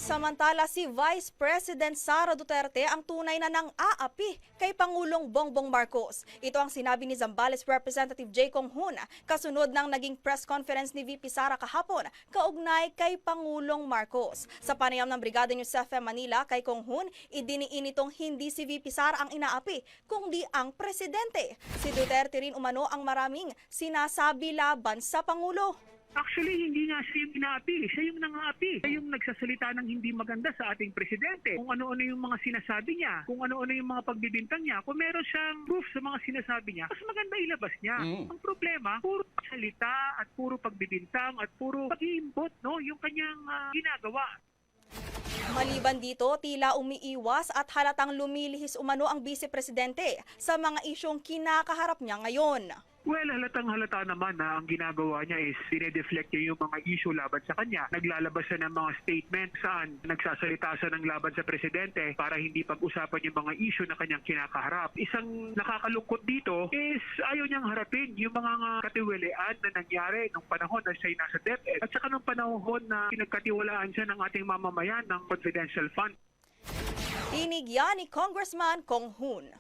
Samantala, si Vice President Sara Duterte ang tunay na nang-aapi kay Pangulong Bongbong Marcos. Ito ang sinabi ni Zambales Representative J. Kong Hun kasunod ng naging press conference ni VP Sara kahapon kaugnay kay Pangulong Marcos. Sa panayam ng Brigada News FM Manila kay Kong Hun, idiniin itong hindi si VP Sara ang inaapi kundi ang presidente. Si Duterte rin umano ang maraming sinasabi laban sa Pangulo. Actually, hindi nga siya yung inaapi. Siya yung nangaapi. Siya yung nagsasalita ng hindi maganda sa ating presidente. Kung ano-ano yung mga sinasabi niya, kung ano-ano yung mga pagbibintang niya, kung meron siyang proof sa mga sinasabi niya, mas maganda ilabas niya. Ang problema, puro salita at puro pagbibintang at puro pag-iimbot, no? Yung kanyang ginagawa. Maliban dito, tila umiiwas at halatang lumilihis umano ang vice-presidente sa mga isyong kinakaharap niya ngayon. Well, halatang-halata naman na ang ginagawa niya is dinedeflect niya yung mga issue laban sa kanya. Naglalabas siya ng mga statement saan nagsasalita siya ng laban sa presidente para hindi pag-usapan yung mga issue na kanyang kinakaharap. Isang nakakalungkot dito is ayaw niyang harapin yung mga katiwalian na nangyari nung panahon na siya'y nasa DepEd at saka nung panahon na pinagkatiwalaan siya ng ating mamamayan ng confidential fund. Tinig yan ni Congressman Kong Hun.